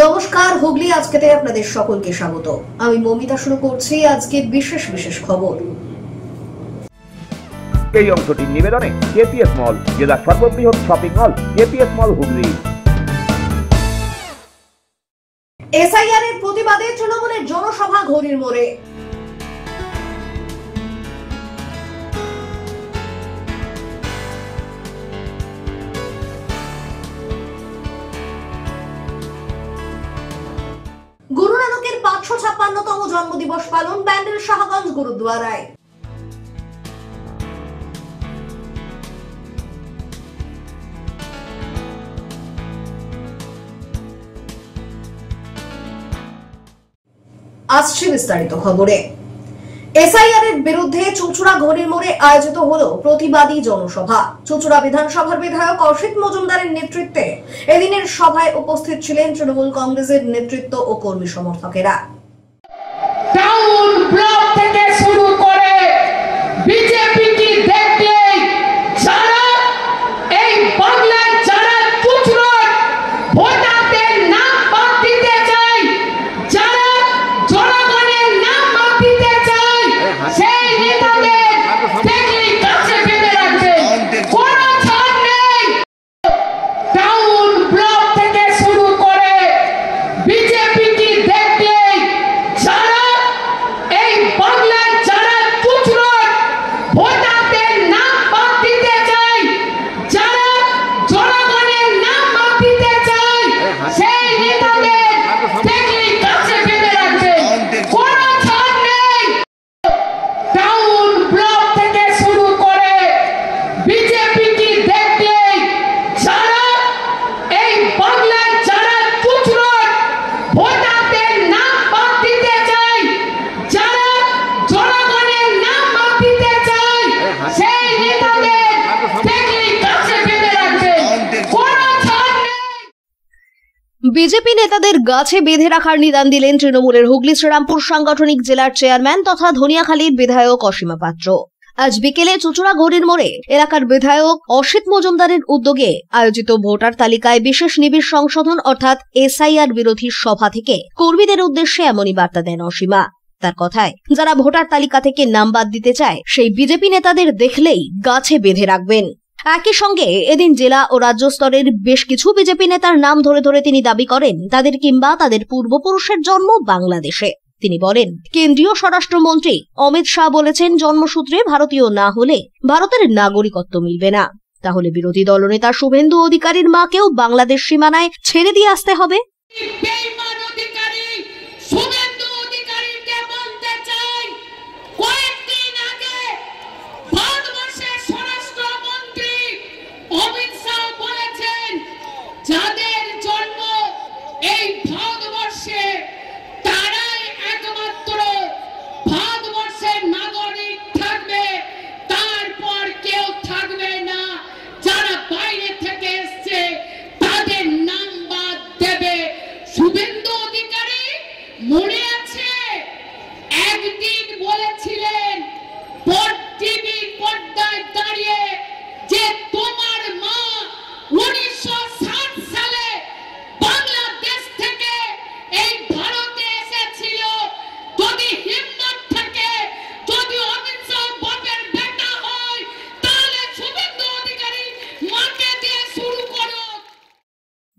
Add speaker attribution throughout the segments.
Speaker 1: নমস্কার, হুগলি আজকেতে আপনাদের সকলকে স্বাগত। আমি মমিতা শুরু করছি আজকে বিশেষ খবর।
Speaker 2: এই অংশটির নিবেদনে কেপিএস মল, জেলার সর্ববৃহৎ শপিং মল কেপিএস মল হুগলি।
Speaker 1: এসআইআর এর প্রতিবাদে তৃণমূলের জনসভা ঘড়ির মোড়ে। গুরু নানকের 556তম জন্মদিবস পালন ব্যান্ডেল শাহগঞ্জ গুরুদ্বারায়। আসছে বিস্তারিত খবরে। এসআইআর এর বিরুদ্ধে চুঁচুড়া ঘড়ির মোড়ে আয়োজিত হলো প্রতিবাদী জনসভা। চুঁচুড়া বিধানসভার বিধায়ক অসিত মজুমদারের নেতৃত্বে এদিনের সভায় উপস্থিত ছিলেন তৃণমূল কংগ্রেসের নেতৃত্ব ও কর্মী সমর্থকেরা।
Speaker 3: টাউন ব্লক থেকে শুরু করে বিজেপি কি দেখলে যারা এই বাংলার যারা চুঁচুড়ার ভোটারদের নাম বাদ দিতে চায়, যারা জনগণের নাম বাদ দিতে চায়, সেই নেতাদের দেখলেই কাছে বেঁধে রাখছে, কোনো ছাড় নেই। টাউন ব্লক থেকে শুরু করে বিজেপি কি দেখলে যারা এই বাংলার যারা চুঁচুড়ার ভোটারদের নাম বাদ দিতে চায়, যারা জনগণের নাম বাদ দিতে চায়, সেই নেতাদের দেখলেই কাছে বেঁধে রাখছে, কোনো ছাড় নেই। টাউন ব্লক থেকে শুরু করে বিজেপি কি দেখলে যারা এই বাংলার যারা চুঁচুড়ার ভোটারদের নাম বাদ দিতে চায়, যারা জনগণের নাম বাদ দিতে চায়, সেই নেতাদের দেখলেই কাছে বেঁধে রাখছে, কোনো ছাড় নেই।
Speaker 1: বিজেপি নেতাদের গাছে বেঁধে রাখার নিদান দিলেন তৃণমূলের হুগলি শ্রীরামপুর সাংগঠনিক জেলার চেয়ারম্যান তথা ধনিয়াখালীর বিধায়ক অসীমা পাত্র। আজ বিকেলে চুঁচুড়া ঘড়ির মোড়ে এলাকার বিধায়ক অসিত মজুমদারের উদ্যোগে আয়োজিত ভোটার তালিকায় বিশেষ নিবিড় সংশোধন অর্থাৎ এসআইআর বিরোধী সভা থেকে কর্মীদের উদ্দেশ্যে এমনই বার্তা দেন অসীমা। তার কথায়, যারা ভোটার তালিকা থেকে নাম বাদ দিতে চায় সেই বিজেপি নেতাদের দেখলেই গাছে বেঁধে রাখবেন। একই সঙ্গে এদিন জেলা ও রাজ্য স্তরের বেশ কিছু বিজেপি নেতার নাম ধরে ধরে তিনি দাবি করেন তাদের কিংবা তাদের পূর্বপুরুষের জন্ম বাংলাদেশে। তিনি বলেন, কেন্দ্রীয় স্বরাষ্ট্রমন্ত্রী অমিত শাহ বলেছেন জন্মসূত্রে ভারতীয় না হলে ভারতের নাগরিকত্ব মিলবে না। তাহলে বিরোধী দলনেতা শুভেন্দু অধিকারীর মাকেও বাংলাদেশ সীমানায় ছেড়ে দিয়ে আসতে হবে।
Speaker 3: বেঈমান অধিকারী শুভেন্দু অধিকারীকে বলতে চাই, কয়েকদিন আগে ভারতবর্ষের স্বরাষ্ট্রমন্ত্রী অমিত শাহ বলেছেন যাদের জন্ম এই ভারতবর্ষে তারাই একমাত্র ভারতবর্ষের নাগরিক থাকবে, তারপর কেউ থাকবে না। যারা বাইরে থেকে এসছে তাদের নাম বাদ দেবে। শুভেন্দু অধিকারী মনে আছে একদিন বলেছিলেন টিভির পর্দায় দাঁড়িয়ে যে তোমার মা 1960 সালে বাংলাদেশ থেকে এই ভারতে এসেছিল। যদি হিম্মত থাকে, যদি অমিত শাহ বাপের বেটা হয়, তাহলে শুভেন্দু অধিকারী মাকে দিয়ে শুরু করো।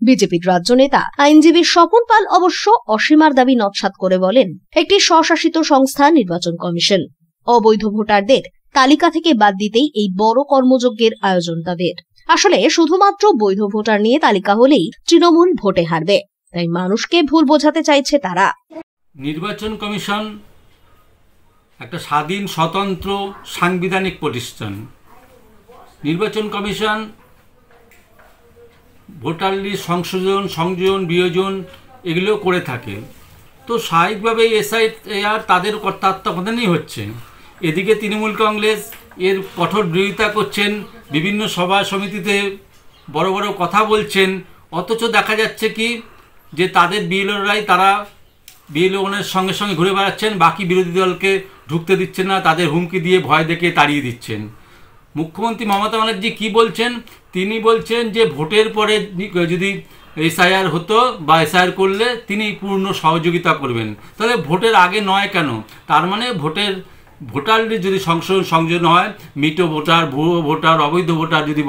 Speaker 1: বিজেপির রাজ্য নেতা আইনজীবী স্বপন পাল অবশ্য অসীমার দাবি নৎসাৎ করে বলেন, একটি স্বশাসিত সংস্থা নির্বাচন কমিশন অবৈধ ভোটারদের তালিকা থেকে বাদ দিতেই এই বড় কর্মযজ্ঞের আয়োজন তাদের। আসলে শুধুমাত্র বৈধ ভোটার নিয়ে তালিকা হলেই তৃণমূল ভোটে হারবে, তাই মানুষকে ভুল বোঝাতে চাইছে তারা।
Speaker 4: নির্বাচন কমিশন একটা স্বাধীন স্বতন্ত্র সাংবিধানিক প্রতিষ্ঠান। নির্বাচন কমিশন ভোটার লিস্ট সংযোজন বিয়োজন এগুলো করে থাকে। তো স্বাভাবিকভাবে এসআইআর তাদের তত্ত্বাবধানেই হচ্ছে। এদিকে তৃণমূল কংগ্রেস এর কঠোর বিরোধিতা করছেন, বিভিন্ন সভা সমিতিতে বড় বড় কথা বলছেন, অথচ দেখা যাচ্ছে কি যে তাদের বিএলওরাই তারা বিএলওনের সঙ্গে সঙ্গে ঘুরে বেড়াচ্ছেন, বাকি বিরোধী দলকে ঢুকতে দিচ্ছেন না, তাদের হুমকি দিয়ে ভয় দেখে তাড়িয়ে দিচ্ছেন। মুখ্যমন্ত্রী মমতা ব্যানার্জি কী বলছেন? তিনি বলছেন যে ভোটের পরে যদি এসআইআর হতো বা এসআইআর করলে তিনি পূর্ণ সহযোগিতা করবেন। তাহলে ভোটের আগে নয় কেন? তার মানে ভোটারদের যদি সংযোজন হয়, মৃত ভোটার, ভুয়ো ভোটার, অবৈধ ভোটার যদি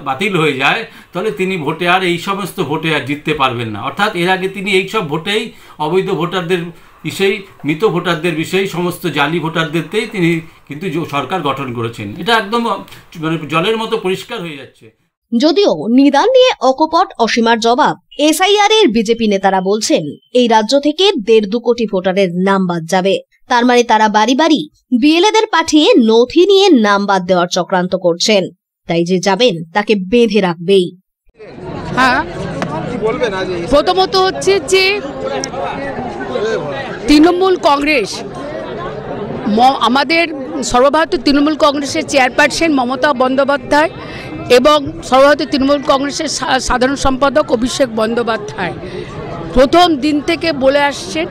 Speaker 4: বাতিল হয়ে যায়, তাহলে তিনি ভোটে আর এই সমস্ত ভোটে আর জিততে পারবেন না। অর্থাৎ এর আগে তিনি এই সব ভোটেই অবৈধ ভোটারদের বিষয়ে, মৃত ভোটারদের বিষয়ে, সমস্ত জালি ভোটারদেরতেই তিনি কিন্তু সরকার গঠন করেছেন। এটা একদম মানে জলের মতো পরিষ্কার হয়ে যাচ্ছে।
Speaker 1: যদিও নিদান নিয়ে অকপট অসীমার জবাব, এসআইআর এর বিজেপি নেতারা বলছেন এই রাজ্য থেকে 1.5-2 কোটি ভোটারের নাম বাদ যাবে। তার মানে তারা বাড়ি বাড়ি বিএলএদের পাঠিয়ে নথি নিয়ে নাম বাদ দেওয়ার চক্রান্ত করছেন। তাই যে যাবেন তাকে বেঁধে রাখবেই।
Speaker 5: হ্যাঁ, প্রথমত হচ্ছে যে তৃণমূল কংগ্রেস, আমাদের সর্বভারতীয় তৃণমূল কংগ্রেসের চেয়ারপারসন মমতা বন্দ্যোপাধ্যায় এবং সর্বভারতীয় তৃণমূল কংগ্রেসের সাধারণ সম্পাদক অভিষেক বন্দ্যোপাধ্যায় প্রথম দিন থেকে বলে আসছেন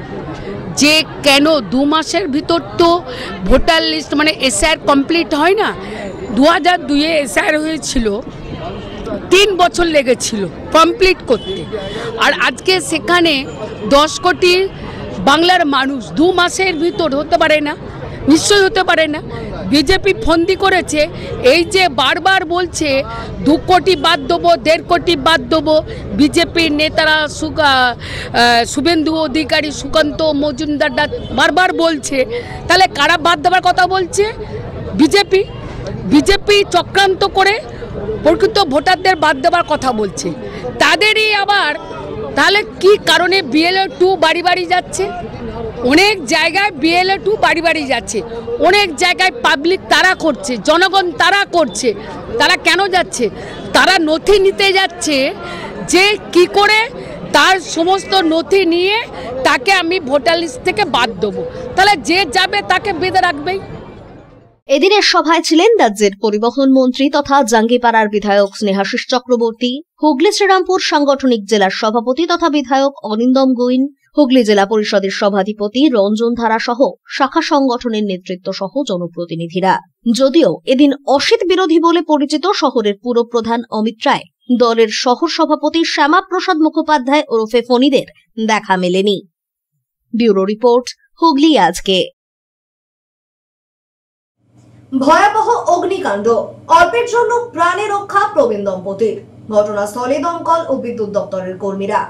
Speaker 5: যে কেন 2 মাসের ভিতর তো ভোটার লিস্ট মানে এসআইআর কমপ্লিট হয় না। 2002-এ এসআইআর হয়েছিল, 3 বছর লেগেছিল কমপ্লিট করতে, আর আজকে সেখানে 10 কোটি বাংলার মানুষ 2 মাসের ভিতর হতে পারে না, নিশ্চয়ই হতে পারে না। বিজেপি ফন্দি করেছে, এই যে বারবার বলছে 2 কোটি বাদ দেবো, 1.5 কোটি বাদ দেবো, বিজেপির নেতারা শুভেন্দু অধিকারী, সুকান্ত মজুমদাররা বারবার বলছে, তাহলে কারা বাদ দেওয়ার কথা বলছে? বিজেপি চক্রান্ত করে প্রকৃত ভোটারদের বাদ দেওয়ার কথা বলছে। তাদেরই আবার তাহলে কি কারণে বিএলএ 2 বাড়ি বাড়ি যাচ্ছে? অনেক জায়গায় বিএলএ 2 বাড়ি বাড়ি যাচ্ছে, অনেক জায়গায় পাবলিক তারা করছে, জনগণ তারা করছে। তারা কেন যাচ্ছে? তারা নথি নিতে যাচ্ছে যে কি করে তার সমস্ত নথি নিয়ে তাকে আমি ভোটার লিস্ট থেকে বাদ দেবো। তাহলে যে যাবে তাকে বেঁধে রাখবেই।
Speaker 1: এদিনের সভায় ছিলেন রাজ্যের পরিবহন মন্ত্রী তথা জাঙ্গিপাড়ার বিধায়ক স্নেহাশিস চক্রবর্তী, হুগলি শ্রীরামপুর সাংগঠনিক জেলার সভাপতি তথা বিধায়ক অনিন্দম গুইন, হুগলি জেলা পরিষদের সভাধিপতি রঞ্জন ধারা সহ শাখা সংগঠনের নেতৃত্ব সহ জনপ্রতিনিধিরা। যদিও এদিন অসিত বিরোধী বলে পরিচিত শহরের পুরপ্রধান অমিত রায়, দলের শহর সভাপতি শ্যামাপ্রসাদ মুখোপাধ্যায় ওরফে ফণিদের দেখা মেলেনি। ব্যুরো রিপোর্ট, হুগলি আজকে। ভয়াবহ অগ্নিকাণ্ড, অল্পের জন্য প্রাণে রক্ষা প্রবীণ দম্পতির। ঘটনাস্থলে দমকল ও বিদ্যুৎ দপ্তরের কর্মীরা।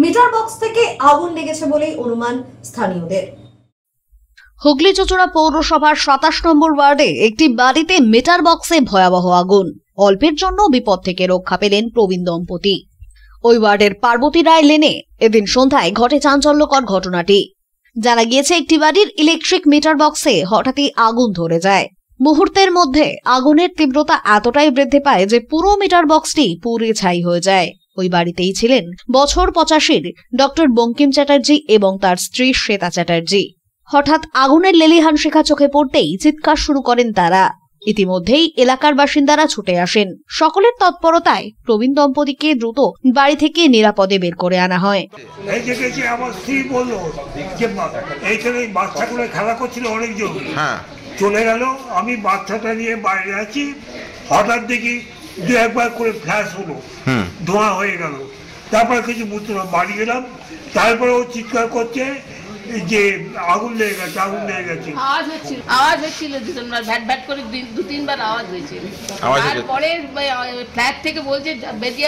Speaker 1: মিটার বক্স থেকে আগুন লেগেছে বলেই অনুমান স্থানীয়দের। হুগলি চুঁচুড়া পৌরসভার 27 নম্বর ওয়ার্ডে একটি বাড়িতে মিটার বক্সে ভয়াবহ আগুন। অল্পের জন্য বিপদ থেকে রক্ষা পেলেন প্রবীণ দম্পতি। ওই ওয়ার্ডের পার্বতী রায় লেনে এদিন সন্ধ্যায় ঘটে চাঞ্চল্যকর ঘটনাটি। জানা গিয়েছে একটি বাড়ির ইলেকট্রিক মিটার বক্সে হঠাৎই আগুন ধরে যায়। মুহূর্তের মধ্যে আগুনের তীব্রতা এতটাই বৃদ্ধি পায় যে পুরো মিটার বক্সটি পুড়ে ছাই হয়ে যায়। ওই বাড়িতেই ছিলেন বছর 85-র ডক্টর বঙ্কিম চ্যাটার্জি এবং তার স্ত্রী শ্বেতা চ্যাটার্জি। হঠাৎ আগুনের লেলিহান শিখা চোখে পড়তেই চিৎকার শুরু করেন তারা। ইতিমধ্যেই এলাকার বাসিন্দারা ছুটে আসেন। সকলের তৎপরতায় প্রবীণ দম্পতিকে দ্রুত বাড়ি থেকে নিরাপদে বের করে আনা হয়।
Speaker 6: এই দেখেছি আমার স্ত্রী বললো যে এইখানে বাচ্চাগুলো খেলা করছিল অনেকজন, চলে গেল। আমি বাচ্চাটা নিয়ে বাইরে আছি, হঠাৎ দেখি 2-1 করে ফ্ল্যাশ হলো, ধোঁয়া হয়ে গেল। তারপরে কিছু বুঝতে না, বাড়ি গেলাম। তারপরে ও চিৎকার করছে যে আগুন লেগে গেছে, আগুন লেগে গেছে।
Speaker 7: আওয়াজ হচ্ছিল দুজনবার, ভ্যাট ভ্যাট করে 2-3 বার আওয়াজ হয়েছিল। তারপরে ফ্ল্যাট থেকে বলছে বেরিয়ে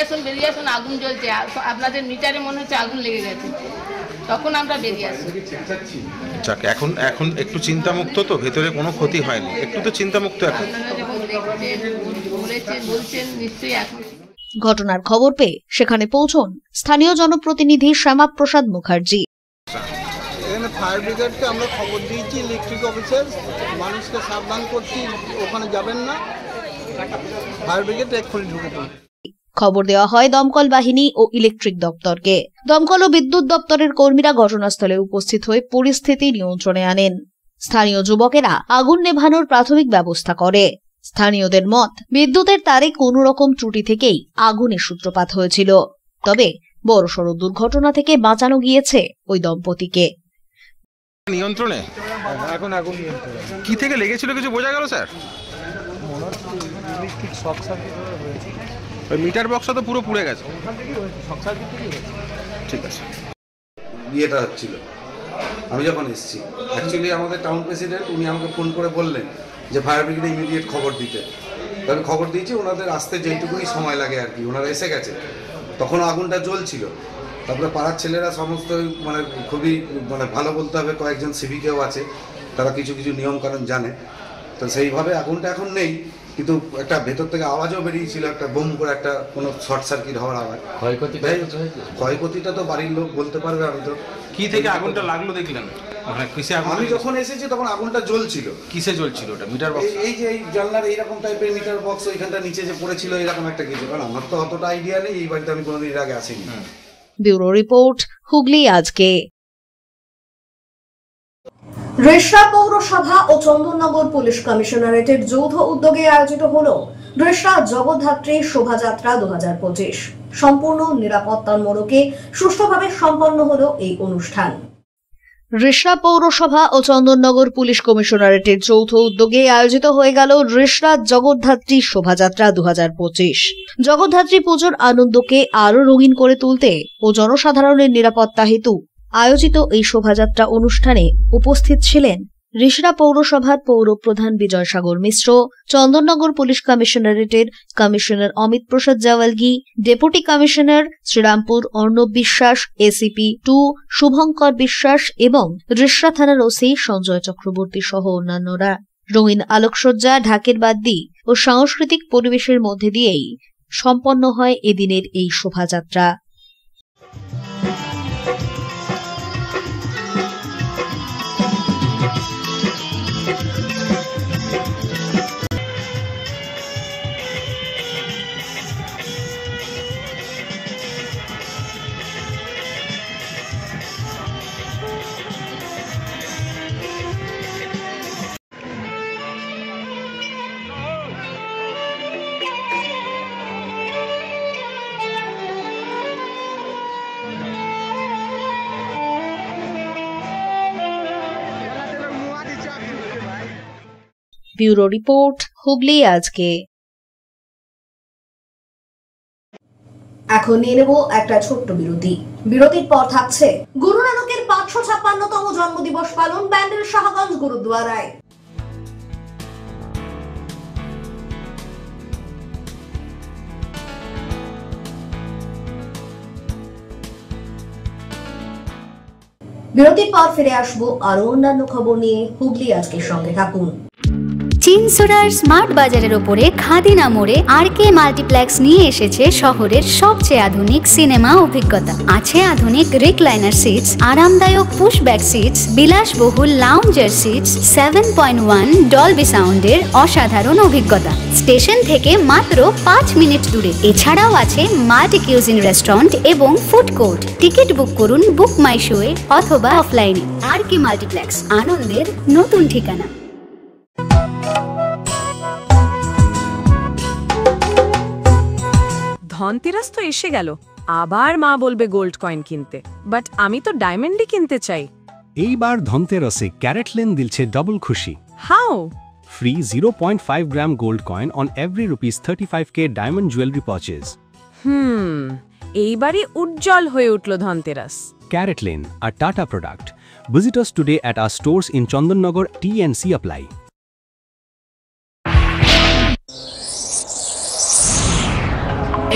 Speaker 7: আসুন, আগুন জ্বলছে, আপনাদের মিটারে মনে হচ্ছে আগুন লেগে গেছে। তখন আমরা বেরিয়ে আসি।
Speaker 8: এখন একটু চিন্তামুক্ত তো, ভেতরে কোনো ক্ষতি হয়নি, একটু তো চিন্তামুক্ত এখন।
Speaker 1: ঘটনার খবর পেয়ে সেখানে পৌঁছন স্থানীয় জনপ্রতিনিধি শ্যামাপ্রসাদ মুখার্জি।
Speaker 9: এখানে ফায়ার ব্রিগেডকে আমরা খবর দিয়েছি, ইলেকট্রিক অফিসার মানুষকে সাবধান করছি ওখানে যাবেন না। ফায়ার ব্রিগেড এক্ষুনি ঢুকে পড়ে।
Speaker 1: খবর দেওয়া হয় দমকল বাহিনী ও ইলেকট্রিক দপ্তরকে। দমকল ও বিদ্যুৎ দপ্তরের কর্মীরা ঘটনাস্থলে উপস্থিত হয়ে পরিস্থিতি নিয়ন্ত্রণে আনেন। স্থানীয় যুবকেরা আগুন নেভানোর প্রাথমিক ব্যবস্থা করে। স্থানীয়দের মত, বিদ্যুতের তারে কোনো রকম ত্রুটি থেকেই আগুনের সূত্রপাত হয়েছিল। তবে বড়সড় দুর্ঘটনা থেকে বাঁচানো গিয়েছে ওই দম্পতিকে।
Speaker 8: নিয়ন্ত্রণে
Speaker 9: এখন আগুন নিয়ন্ত্রণে।
Speaker 8: কি থেকে লেগেছিল কিছু বোঝা গেল স্যার?
Speaker 9: মনে হচ্ছে ইলেকট্রিক শক সার্কিট হয়েছে।
Speaker 8: ওই মিটার বক্সটা তো পুরো পুড়ে গেছে। ঠিক আছে।
Speaker 10: বিয়েটা হচ্ছিল, আমি যখন এসেছি, অ্যাকচুয়ালি আমাদের টাউন প্রেসিডেন্ট উনি আমাকে ফোন করে বললেন যে ফায়ার ব্রিগেডে ইমিডিয়েট খবর দিতে। আমি খবর দিয়েছি, ওনাদের আসতে যেইটুকুই সময় লাগে আর কি, ওনারা এসে গেছে। তখন আগুনটা জ্বলছিল। তারপরে পাড়ার ছেলেরা সমস্ত মানে খুবই মানে ভালো বলতে হবে, কয়েকজন সিভিকেও আছে, তারা কিছু কিছু নিয়মকানুন জানে। তো সেইভাবে আগুনটা এখন নেই, কিন্তু একটা ভেতর থেকে আওয়াজও বেরিয়েছিল, একটা বোম করে একটা কোনো শর্ট সার্কিট হওয়ার আওয়াজ। ক্ষয়ক্ষতিটা তো বাড়ির লোক বলতে পারবে, আমি তো।
Speaker 8: কি থেকে আগুনটা লাগলো দেখলেন?
Speaker 10: আমি যখন এসেছি তখন আগুনটা জ্বলছিল।
Speaker 8: কিসে জ্বলছিল ওটা? Meter box?
Speaker 10: এই যে এই জানলার এইরকম টাইপের মিটার বক্স, ওইখানটা নিচে যে পড়েছিল এরকম একটা কিছু। কারণ আমার তো অতটা আইডিয়া নেই, এই বাড়িতে আমি কোনোদিন এর আগে আসিনি।
Speaker 1: ব্যুরো রিপোর্ট, হুগলি আজকে। রেশরা পৌরসভা ও চন্দননগর পুলিশ কমিশনারেটের যৌথ উদ্যোগে আয়োজিত হল রেশরা জগদ্ধাত্রী শোভাযাত্রা 2025। সম্পূর্ণ নিরাপত্তার মোড়কে সুষ্ঠুভাবে সম্পন্ন হল এই অনুষ্ঠান। রেশরা পৌরসভা ও চন্দননগর পুলিশ কমিশনারেটের যৌথ উদ্যোগে আয়োজিত হয়ে গেল রেশরা জগদ্ধাত্রী শোভাযাত্রা 2025। জগদ্ধাত্রী পুজোর আনন্দকে আরও রঙিন করে তুলতে ও জনসাধারণের নিরাপত্তা হেতু আয়োজিত এই শোভাযাত্রা অনুষ্ঠানে উপস্থিত ছিলেন রেশরা পৌরসভার পৌর প্রধান বিজয় সাগর মিশ্র, চন্দননগর পুলিশ কমিশনারেটের কমিশনার অমিত প্রসাদ জাওয়ালগি, ডেপুটি কমিশনার শ্রীরামপুর অর্ণব বিশ্বাস, এসিপি 2 শুভঙ্কর বিশ্বাস এবং রেশরা থানার ওসি সঞ্জয় চক্রবর্তী সহ অন্যান্যরা। রঙিন আলোকসজ্জা, ঢাকের বাদ্যি ও সাংস্কৃতিক পরিবেশের মধ্যে দিয়েই সম্পন্ন হয় এদিনের এই শোভাযাত্রা। ব্যুরো রিপোর্ট, হুগলি আজকে। এখন নিয়ে নেব একটা ছোট্ট বিরতি। বিরতির পর থাকছে গুরু নানকের 556তম জন্মদিবস পালন ব্যান্ডেল শাহগঞ্জ গুরুদ্বারায়। বিরতির পর ফিরে আসবো আরো অন্যান্য খবর নিয়ে। হুগলি আজকের সঙ্গে থাকুন।
Speaker 11: চিনসোরার স্মার্ট বাজারের ওপরে খাদিনা মোড়ে আরকে মাল্টিপ্লেক্স নিয়ে এসেছে শহরের সবচেয়ে আধুনিক সিনেমা অভিজ্ঞতা। আছে আধুনিক রিক্লাইনার সিটস, আরামদায়ক পুশব্যাক সিটস, বিলাসবহুল লাউঞ্জার সিটস, 7.1 ডলবি সাউন্ডের অসাধারণ অভিজ্ঞতা। স্টেশন থেকে মাত্র 5 মিনিট দূরে। এছাড়াও আছে মাল্টি কিউজিন রেস্টুরেন্ট এবং ফুড কোর্ট। টিকিট বুক করুন বুক মাই শোয়ে অথবা অফলাইনে। আরকে মাল্টিপ্লেক্স, আনন্দের নতুন ঠিকানা।
Speaker 12: ধনতেরাস তো এসে গেল, আবার মা বলবে গোল্ড কয়েন কিনতে, বাট আমি তো ডায়মন্ডই কিনতে চাই।
Speaker 13: এইবার ধনতেরাসে ক্যারেটলেন দিলছে ডবল খুশি।
Speaker 12: How?
Speaker 13: Free 0.5 gram gold coin on every ₹35K diamond jewellery purchase.
Speaker 12: এইবারই উজ্জ্বল হয়ে উঠল Dhanteras.
Speaker 13: CaratLane, a Tata product. Visit us today at our stores in Chandannagar. T&C apply.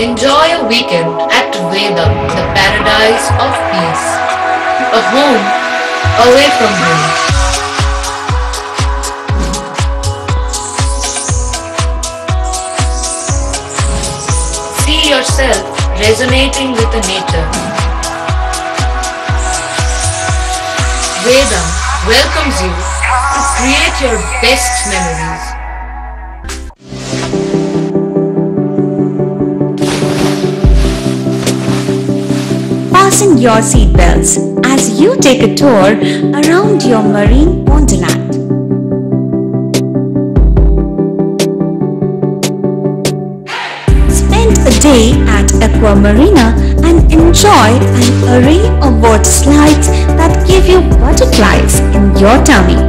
Speaker 14: Enjoy a weekend at Vedam, the paradise of peace. A home away from home. See yourself resonating with the nature. Vedam welcomes you to create your best memories.
Speaker 15: Fasten your seatbelts as you take a tour around your marine wonderland. Spend a day at Aqua Marina and enjoy an array of water slides that give you butterflies in your tummy.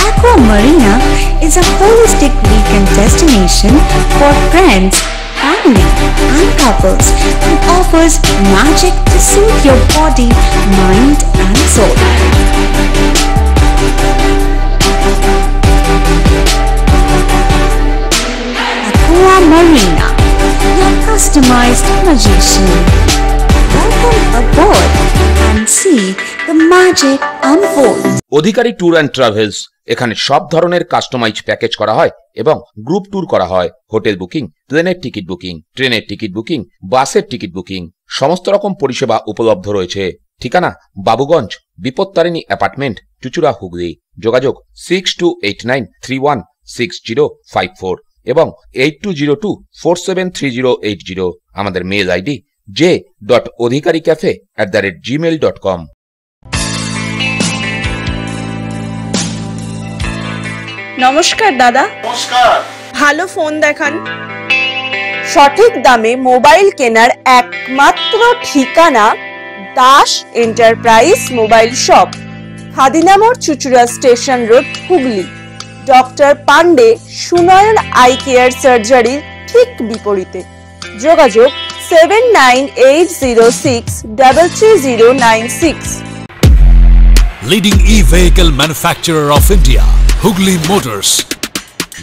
Speaker 15: Aqua Marina is a holistic weekend destination for friends, family and couples and offers magic to soothe your body, mind and soul. Aqua Marina, your customized magician. Welcome aboard and see the magic unfold.
Speaker 16: Adhikari tour and travels, এখানে সব ধরনের customise package করা হয় এবং group tour করা হয়। Hotel booking, প্লেনের ticket booking, ট্রেনের টিকিট বুকিং, বাসের টিকিট বুকিং, সমস্ত রকম পরিষেবা উপলব্ধ রয়েছে। ঠিকানা বাবুগঞ্জ, বিপত্তারিণী অ্যাপার্টমেন্ট, চুচুড়া, হুগলি। যোগাযোগ 6289316054 এবং 8202473080। আমাদের মেল আইডি j.odhikaricafe@gmail.com।
Speaker 17: নমস্কার দাদা। নমস্কার। ভালো ফোন দেখান। সঠিক দামে মোবাইল কেনার একমাত্র ঠিকানা Das enterprise mobile shop, Khadinamore, Chuchura station road, Hooghly. Doctor Pandey Sunayan eye care সার্জারির ঠিক বিপরীতে। যোগাযোগ 7980633096।
Speaker 18: Leading e-vehicle manufacturer of India, Hooghly Motors.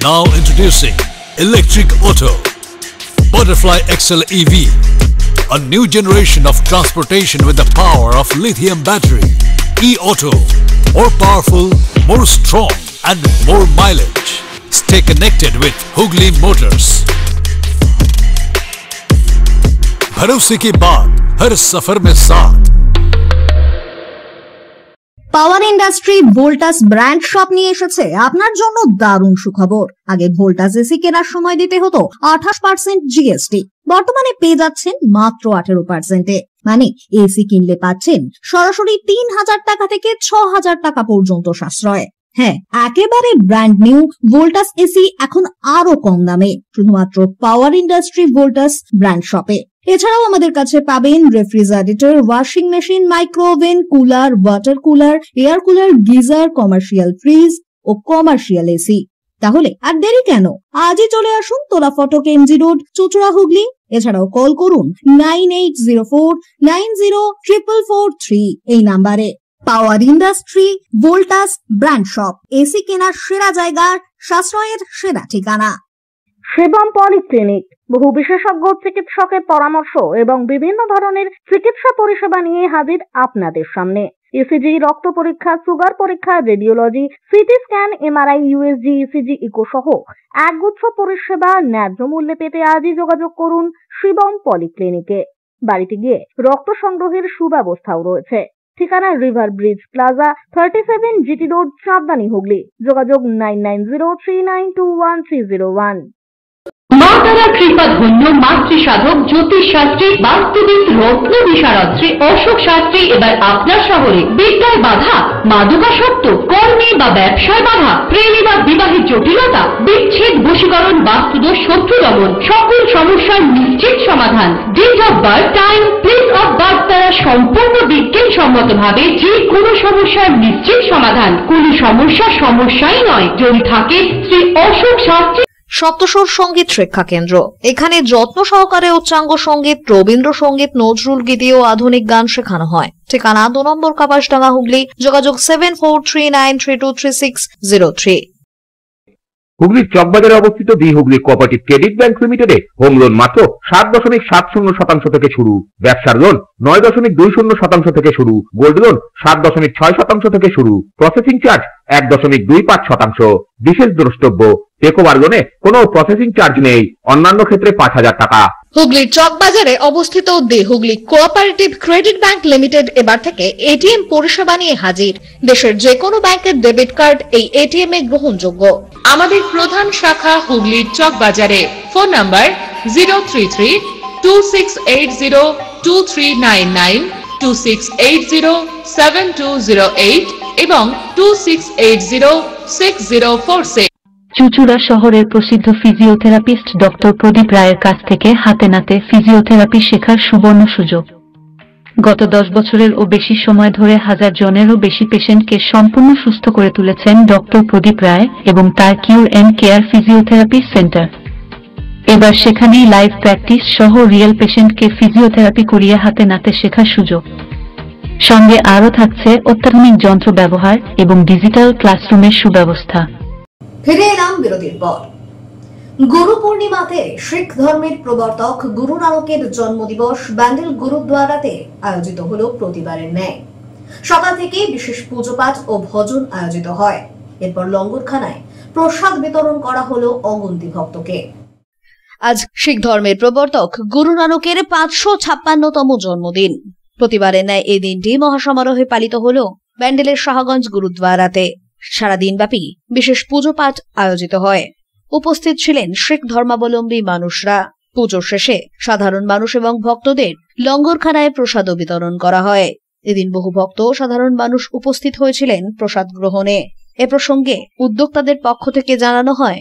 Speaker 18: Now introducing Electric Auto, Butterfly XL EV, a new generation of transportation with the power of lithium battery. E-Auto, more powerful, more strong and more mileage. Stay connected with Hooghly Motors. भरोसे के बाद हर सफर में साथ।
Speaker 1: পাওয়ার industry Voltas brand shop নিয়ে এসেছে আপনার জন্য দারুণ সুখবর। আগে ভোল্টাস এসি কেনার সময় দিতে হতো 28% জিএসটি, বর্তমানে পেয়ে যাচ্ছেন মাত্র 18%। মানে এসি কিনলে পাচ্ছেন সরাসরি 3000 টাকা থেকে 6000 টাকা পর্যন্ত সাশ্রয়। হ্যাঁ, একেবারে ব্র্যান্ড নিউ ভোল্টাস এসি এখন আরো কম দামে, শুধুমাত্র পাওয়ার ইন্ডাস্ট্রি ভোল্টাস ব্র্যান্ড শপে। এছাড়াও আমাদের কাছে পাবেন refrigerator, washing machine, microoven, cooler, water cooler, air cooler, geyser, commercial fridge ও কমার্শিয়াল এসি। তাহলে আর দেরি কেন, আজই চলে আসুন তোলা ফটক এমজি রোড, চুচুড়া, হুগলি। এছাড়াও কল করুন 9804904443 এই নাম্বারে। Power industry Voltas brand shop, AC কেনার সেরা জায়গা, সাশ্রয়ের সেরা ঠিকানা।
Speaker 19: শিবম পলিক্লিনিক, বহু বিশেষজ্ঞ চিকিৎসকের পরামর্শ এবং বিভিন্ন ধরনের চিকিৎসা পরিষেবা নিয়ে হাজির আপনাদের সামনে। ইসিজি, রক্ত পরীক্ষা, সুগার পরীক্ষা, radiology, CT scan, MRI, USG, ECG, echo সহ একগুচ্ছ পরিষেবা ন্যায্য মূল্যে পেতে আজই যোগাযোগ করুন শিবম পলিক্লিনিকে। বাড়িতে গিয়ে রক্ত সংগ্রহের সুব্যবস্থাও রয়েছে। ঠিকানা river bridge plaza, 37 GT road, সাবধানী, হুগলি। যোগাযোগ 9903921301।
Speaker 20: মা তারা কৃপা ধন্য মাতৃ সাধক, জ্যোতিষ শাস্ত্রী, বাস্তুবিদ, রত্ন বিশারদ অশোক শাস্ত্রী এবার আপনার শহরে। বিদ্যায় বাধা, মাদকাসক্ত, কর্মে বা ব্যবসায় বাধা, প্রেমে বা বিবাহের জটিলতা, বিচ্ছেদ, বশীকরণ, বাস্তুদোষ, শত্রু দমন, সকল সমস্যার নিশ্চিত সমাধান। Date of birth, time, place of birth দ্বারা সম্পূর্ণ বিজ্ঞানসম্মত ভাবে যে কোনো সমস্যার নিশ্চিত সমাধান। কোন সমস্যাই নয় যদি থাকে শ্রী অশোক শাস্ত্রী।
Speaker 1: সপ্তস্বর সঙ্গীত শিক্ষা কেন্দ্র, এখানে যত্ন সহকারে উচ্চাঙ্গ সঙ্গীত, রবীন্দ্রসঙ্গীত, নজরুল গীতি ও আধুনিক গান শেখানো হয়। ঠিকানা 2 নম্বর কাপাসডাঙ্গা, হুগলি। যোগাযোগ 7439323603।
Speaker 2: হুগলির চকবাজারে অবস্থিত the Hooghly cooperative credit bank লিমিটেডে হোম লোন মাত্র 7.70% থেকে শুরু, ব্যবসার লোন 9.20% থেকে শুরু, গোল্ড লোন 7.6% থেকে শুরু, প্রসেসিং চার্জ 1.25%। বিশেষ দ্রষ্টব্য, টেকওভার লোনে কোনো প্রসেসিং চার্জ নেই, অন্যান্য ক্ষেত্রে 5000 টাকা।
Speaker 1: হুগলির চকবাজারে অবস্থিত the Hooghly cooperative credit bank limited এবার থেকে এটিএম পরিষেবা নিয়ে হাজির। দেশের যে কোনো ব্যাংকের ডেবিট কার্ড এই এটিএম এ গ্রহণযোগ্য।
Speaker 14: আমাদের প্রধান শাখা হুগলির চকবাজারে। ফোন নাম্বার 033-2680-2399, 2680-7208 এবং 2680-6046।
Speaker 21: চুচুড়া শহরের প্রসিদ্ধ ফিজিওথেরাপিস্ট ডক্টর প্রদীপ রায়ের কাছ থেকে হাতে নাতে ফিজিওথেরাপি শেখার সুবর্ণ সুযোগ। গত 10 বছরের ও বেশি সময় ধরে হাজার জনেরও বেশি পেশেন্টকে সম্পূর্ণ সুস্থ করে তুলেছেন ডক্টর প্রদীপ রায় এবং তার কিউর এন্ড কেয়ার ফিজিওথেরাপি সেন্টার। এবার সেখানেই লাইভ প্র্যাকটিস সহ রিয়েল পেশেন্টকে ফিজিওথেরাপি করিয়ে হাতে নাতে শেখার সুযোগ। সঙ্গে আরও থাকছে অত্যাধুনিক যন্ত্র ব্যবহার এবং ডিজিটাল ক্লাসরুমের সুব্যবস্থা।
Speaker 1: ফিরে এলাম বিরতির পর। গুরু পূর্ণিমাতে শিখ ধর্মের প্রবর্তক গুরু নানকের জন্মদিবস ব্যান্ডেল গুরুদ্বারাতে আয়োজিত হল প্রতিবারের ন্যায়। সকাল থেকে বিশেষ পুজোপাঠ ও ভজন আয়োজিত হয়। এরপর লঙ্গরখানায় প্রসাদ বিতরণ করা হলো অগন্তি ভক্তকে। আজ শিখ ধর্মের প্রবর্তক গুরু নানকের 556তম জন্মদিন। প্রতিবারের ন্যায় এই দিনটি মহাসমারোহে পালিত হল ব্যান্ডেলের শাহগঞ্জ গুরুদ্বারাতে। সারাদিনব্যাপী বিশেষ পুজোপাঠ আয়োজিত হয়। উপস্থিত ছিলেন শিখ ধর্মাবলম্বী মানুষরা। পুজো শেষে সাধারণ মানুষ এবং ভক্তদের লঙ্গরখানায় প্রসাদ বিতরণ করা হয়। এদিন বহু ভক্ত ও সাধারণ মানুষ উপস্থিত হয়েছিলেন প্রসাদ গ্রহণে। এ প্রসঙ্গে উদ্যোক্তাদের পক্ষ থেকে জানানো হয়,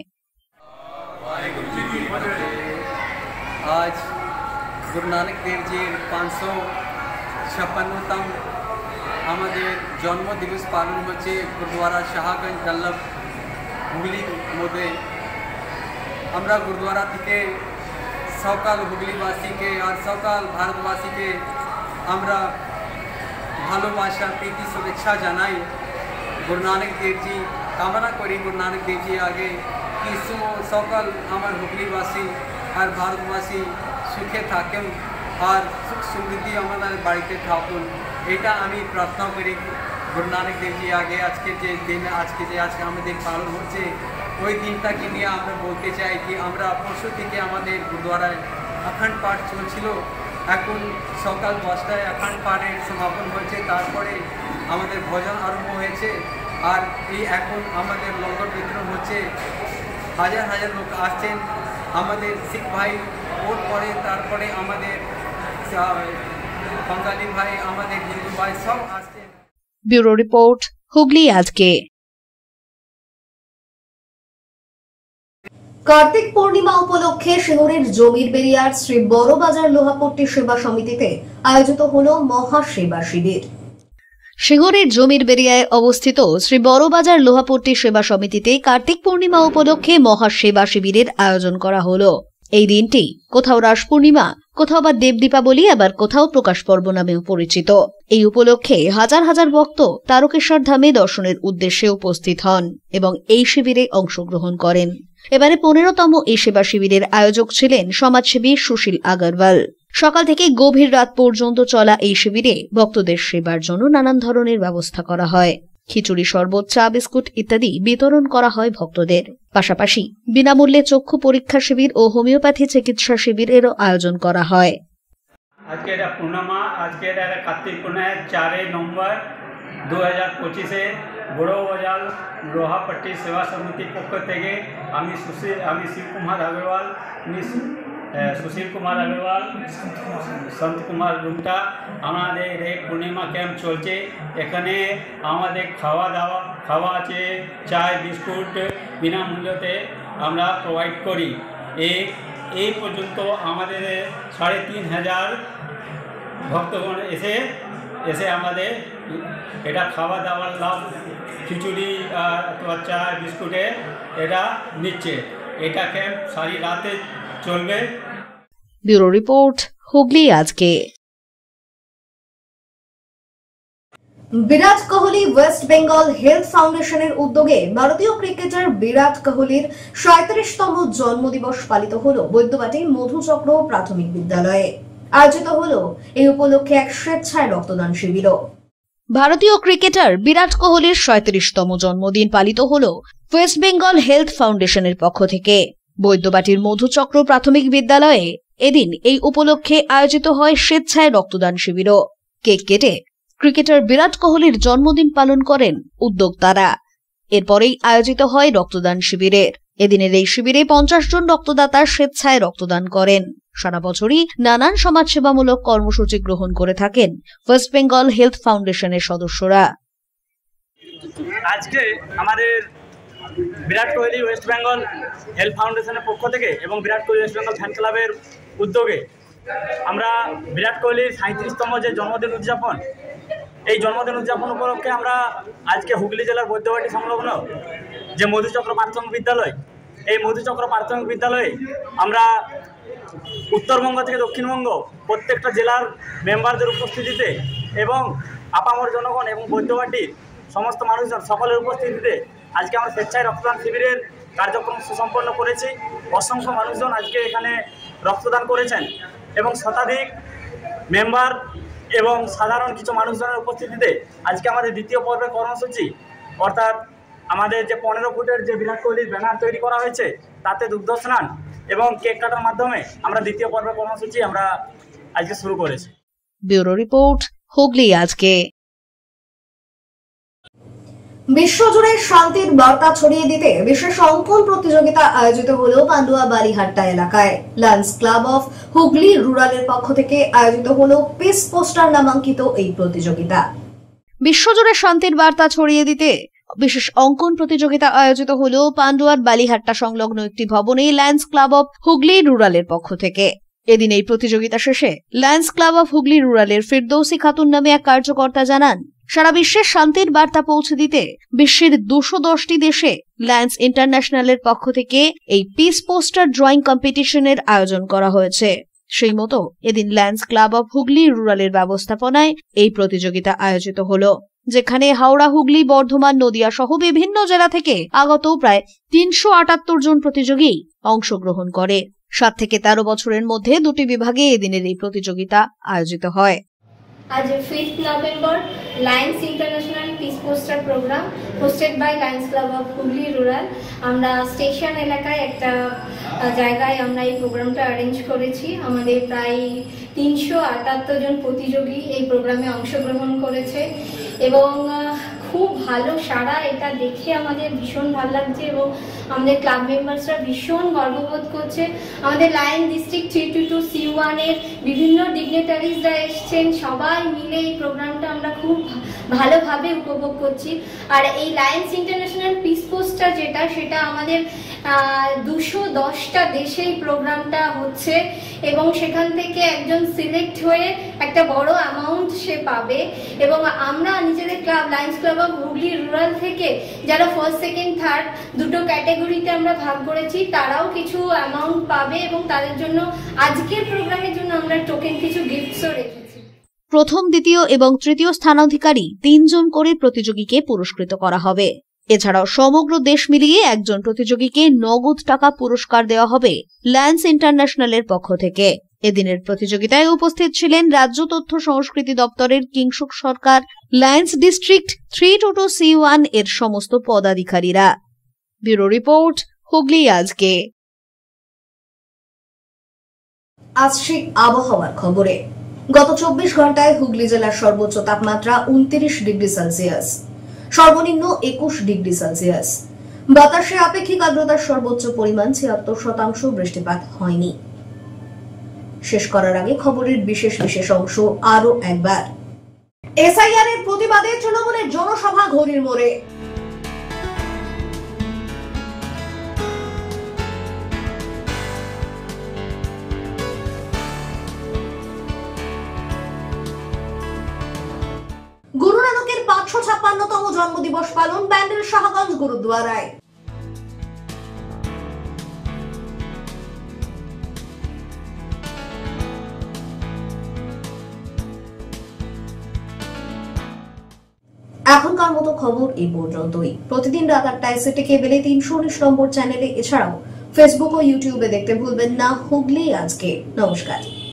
Speaker 3: আজ গুরু নানক দেবজির 556তম আমাদের জন্মদিবস পালন হচ্ছে গুরুদ্বারা শাহগঞ্জ ডাল্লভ হুগলির মধ্যে। আমরা গুরুদ্বারা থেকে সকাল হুগলিবাসীকে আর সকাল ভারতবাসীকে আমরা ভালোবাসা প্রীতি শুভেচ্ছা জানাই। গুরু নানক দেবজি কামনা করি গুরু নানক দেবজি আগে কি সকাল আমার হুগলিবাসী আর ভারতবাসী সুখে থাকেন আর সুখ সমৃদ্ধি আমাদের বাড়িতে থাকুন, এটা আমি প্রার্থনা করি গুরু নানক দেবজি আগে। আজকে যে দিন আজকে আমাদের পালন হচ্ছে ওই দিনটাকে নিয়ে আমরা বলতে চাই কি আমরা পরশু থেকে আমাদের গুরুদ্বারায় অখণ্ড পাঠ চলছিল। এখন সকাল 10টায় অখণ্ড পাঠের সমাপন হয়েছে, তারপরে আমাদের ভজন আরম্ভ হয়েছে আর এই এখন আমাদের লঙ্গর বিতরণ হচ্ছে। হাজার হাজার লোক আসছেন আমাদের শিখ ভাই, ওর পরে তারপরে আমাদের বাঙালি ভাই, আমাদের হিন্দু ভাই সব আসছেন।
Speaker 1: ব্যুরো রিপোর্ট, হুগলি আজকে। কার্তিক পূর্ণিমা উপলক্ষে শহরের জমির বেরিয়ার শ্রী বড়বাজার লোহাপট্টি সেবা সমিতিতে আয়োজিত হল মহাসেবা শিবির। শহরের জমির বেরিয়ায় অবস্থিত শ্রী বড়বাজার লোহাপট্টি সেবা সমিতিতে কার্তিক পূর্ণিমা উপলক্ষে মহাসেবা শিবিরের আয়োজন করা হল। এই দিনটি কোথাও রাস পূর্ণিমা, কোথাও বা দেব দীপাবলি, আবার কোথাও প্রকাশ পর্ব নামেও পরিচিত। এই উপলক্ষে হাজার হাজার ভক্ত তারকেশ্বর ধামে দর্শনের উদ্দেশ্যে উপস্থিত হন এবং এই শিবিরে অংশগ্রহণ করেন। এবারে 15তম এই সেবা শিবিরের আয়োজক ছিলেন সমাজসেবী সুশীল আগরওয়াল। সকাল থেকে গভীর রাত পর্যন্ত চলা এই শিবিরে ভক্তদের সেবার জন্য নানান ধরনের ব্যবস্থা করা হয়। খিচুড়ি, শরবত, চা, বিস্কুট ইত্যাদি বিতরণ করা হয় ভক্তদের। পাশাপাশি বিনামূল্যে চক্ষু পরীক্ষা শিবির ও হোমিওপ্যাথি চিকিৎসা শিবিরেরও আয়োজন করা হয়।
Speaker 22: আজকে এটা পূর্ণিমা, আজকে এটা কার্তিক পূর্ণিমা 4 নভেম্বর 2025-এ বড়বাজার লোহাপট্টি সেবা সমিতির পক্ষ থেকে আমি শিব কুমার আগরওয়াল, সুশীল কুমার আগরওয়াল, সন্ত কুমার রুমটা, আমাদের এই পূর্ণিমা ক্যাম্প চলছে। এখানে আমাদের খাওয়া আছে, চায় বিস্কুট বিনামূল্যতে আমরা প্রোভাইড করি। এই পর্যন্ত আমাদের 3500 ভক্তগণ এসে আমাদের এটা খাওয়া দাওয়ার লাভ, খিচুড়ি অথবা চা বিস্কুটে এটা নিচ্ছে। এটা ক্যাম্প সারি রাতে চলবে।
Speaker 1: ব্যুরো রিপোর্ট, হুগলি আজকে। বিরাট কোহলি ওয়েস্ট বেঙ্গল হেলথ ফাউন্ডেশনের উদ্যোগে ভারতীয় ক্রিকেটার বিরাট কোহলির 37তম জন্মদিবস পালিত হল বৈদ্যবাটী মধুচক্র প্রাথমিক বিদ্যালয়ে। আয়োজিত হল এই উপলক্ষে এক স্বেচ্ছায় রক্তদান শিবিরও। ভারতীয় ক্রিকেটার বিরাট কোহলির 37তম জন্মদিন পালিত হল ওয়েস্ট বেঙ্গল হেলথ ফাউন্ডেশনের পক্ষ থেকে। বৈদ্যবাটীর মধুচক্র প্রাথমিক বিদ্যালয়ে এদিন এই উপলক্ষে আয়োজিত হয় স্বেচ্ছায় রক্তদান শিবিরও। কেক কেটে ক্রিকেটার বিরাট কোহলির জন্মদিন পালন করেন উদ্যোক্তারা। এরপরেই আয়োজিত হয় রক্তদান শিবিরের। এদিনের এই শিবিরে 50 জন রক্তদাতা স্বেচ্ছায় রক্তদান করেন। সারা বছরই নানান সমাজসেবামূলক কর্মসূচি গ্রহণ করে থাকেন ওয়েস্ট বেঙ্গল হেলথ ফাউন্ডেশনের সদস্যরা।
Speaker 22: আজকে আমাদের বিরাট কোহলি ওয়েস্ট বেঙ্গল হেলথ ফাউন্ডেশনের পক্ষ থেকে এবং বিরাট কোহলি ওয়েস্ট বেঙ্গল ফ্যান ক্লাবের উদ্যোগে আমরা বিরাট কোহলির 37তম যে জন্মদিন উদযাপন, এই জন্মদিন উদযাপন উপলক্ষে আমরা আজকে হুগলি জেলার বৈদ্যবাটি সংলগ্ন যে মধুচক্র প্রাথমিক বিদ্যালয়, এই মধুচক্র প্রাথমিক বিদ্যালয়ে আমরা উত্তরবঙ্গ থেকে দক্ষিণবঙ্গ প্রত্যেকটা জেলার মেম্বারদের উপস্থিতিতে এবং আপামর জনগণ এবং বৈদ্যবাটির সমস্ত মানুষজন সকলের উপস্থিতিতে আজকে আমরা স্বেচ্ছায় রক্তদান শিবিরের কার্যক্রম সুসম্পন্ন করেছি। অসংখ্য মানুষজন আজকে এখানে রক্তদান করেছেন এবং শতাধিক মেম্বার এবং সাধারণ কিছু মানুষজনের উপস্থিতিতে আজকে আমাদের দ্বিতীয় পর্বের কর্মসূচি, অর্থাৎ আমাদের যে 15 ফুটের যে বিরাট কোহলির ব্যানার তৈরি করা হয়েছে তাতে দুগ্ধ স্নান এবং কেক কাটার মাধ্যমে আমরা দ্বিতীয় পর্বের কর্মসূচি আমরা আজকে শুরু করেছি।
Speaker 1: ব্যুরো রিপোর্ট, হুগলি আজকে। বিশ্বজুড়ে শান্তির বার্তা ছড়িয়ে দিতে বিশেষ অঙ্কন প্রতিযোগিতা আয়োজিত হল পান্ডুয়া বালিহাট্টা এলাকায়। লায়ন্স ক্লাব অফ হুগলি রুরালের পক্ষ থেকে আয়োজিত হল পিস পোস্টার নামাঙ্কিত এই প্রতিযোগিতা। বিশ্বজুড়ে শান্তির বার্তা ছড়িয়ে দিতে বিশেষ অঙ্কন প্রতিযোগিতা আয়োজিত হল পান্ডুয়ার বালিহাট্টা সংলগ্ন একটি ভবনে লায়ন্স ক্লাব অফ হুগলি রুরালের পক্ষ থেকে। এদিন এই প্রতিযোগিতা শেষে লায়ন্স ক্লাব অফ হুগলি রুরালের ফিরদৌসি খাতুন নামে এক কার্যকর্তা জানান, সারা বিশ্বে শান্তির বার্তা পৌঁছে দিতে বিশ্বের 210টি দেশে লায়ন্স ইন্টারন্যাশনালের পক্ষ থেকে এই পিস পোস্টার ড্রয়িং কম্পিটিশনের আয়োজন করা হয়েছে। সেই মতো এদিন লায়ন্স ক্লাব অফ হুগলি রুরালের ব্যবস্থাপনায় এই প্রতিযোগিতা আয়োজিত হল, যেখানে হাওড়া, হুগলি, বর্ধমান, নদিয়া সহ বিভিন্ন জেলা থেকে আগত প্রায় 378 জন প্রতিযোগী অংশগ্রহণ করে। 7 থেকে 13 বছরের মধ্যে 2টি বিভাগে এদিনের এই প্রতিযোগিতা আয়োজিত হয়।
Speaker 4: आज 5th November Lions International Peace Poster Program hosted by Lions Club of Hugli Rural। আমরা স্টেশন এলাকায় একটা জায়গায় আমরা এই প্রোগ্রামটা অ্যারেঞ্জ করেছি। আমাদের প্রায় 378 জন প্রতিযোগী এই প্রোগ্রামে অংশগ্রহণ করেছে এবং খুব ভালো সাড়া, এটা দেখে আমাদের ভীষণ ভালো লাগছে এবং আমাদের ক্লাব মেম্বার্সরা ভীষণ গর্ববোধ করছে। আমাদের লায়ন ডিস্ট্রিক্ট 322 C1 এর বিভিন্ন ডিগনিটারিজরা এসছেন, সবাই মিলে এই প্রোগ্রামটা আমরা খুব ভালোভাবে উপভোগ করছি। আর এই লায়ন্স ইন্টারন্যাশনাল পিস পোস্টার যেটা, সেটা আমাদের 210টা দেশে এই প্রোগ্রামটা হচ্ছে এবং সেখান থেকে একজন সিলেক্ট হয়ে একটা বড় অ্যামাউন্ট সে পাবে এবং আমরা নিজেদের club Lions club of Hooghly rural থেকে যারা ফার্স্ট, সেকেন্ড, থার্ড দুটো ক্যাটাগরিতে আমরা ভাগ করেছি, তারাও কিছু অ্যামাউন্ট পাবে এবং তাদের জন্য আজকের প্রোগ্রামের জন্য আমরা টোকেন কিছু গিফটসও রেখেছি।
Speaker 1: প্রথম, দ্বিতীয় এবং তৃতীয় স্থানাধিকারী 3 জন করে প্রতিযোগীকে পুরস্কৃত করা হবে। এছাড়াও সমগ্র দেশ মিলিয়ে একজন প্রতিযোগীকে নগদ টাকা পুরস্কার দেওয়া হবে লায়ন্স ইন্টারন্যাশনালের পক্ষ থেকে। এদিনের প্রতিযোগিতায় উপস্থিত ছিলেন রাজ্য তথ্য সংস্কৃতি দপ্তরের কিংসুক সরকার, লায়ন্স ডিস্ট্রিক্ট 322 C1 এর সমস্ত পদাধিকারীরা। ব্যুরো রিপোর্ট, হুগলি আজকে। আসছে আবহাওয়ার খবরে। গত 24 ঘন্টায় হুগলি জেলার সর্বোচ্চ তাপমাত্রা 29 ডিগ্রি সেলসিয়াস, সর্বনিম্ন 21 ডিগ্রি সেলসিয়াস। বাতাসে আপেক্ষিক আর্দ্রতার সর্বোচ্চ পরিমাণ 76%। বৃষ্টিপাত হয়নি। শেষ করার আগে খবরের বিশেষ অংশ আরো একবার। এসআইআর এর প্রতিবাদে তৃণমূলের জনসভা ঘড়ির মোড়ে। গুরু নানকের 556তম জন্মদিবস পালন ব্যান্ডেল শাহগঞ্জ গুরুদ্বারায়। এখনকার মতো খবর এই পর্যন্তই। প্রতিদিন রাত 8টায় সিটি কেবলে 319 নম্বর চ্যানেলে, এছাড়াও ফেসবুক ও ইউটিউবে দেখতে ভুলবেন না হুগলি আজকে। নমস্কার।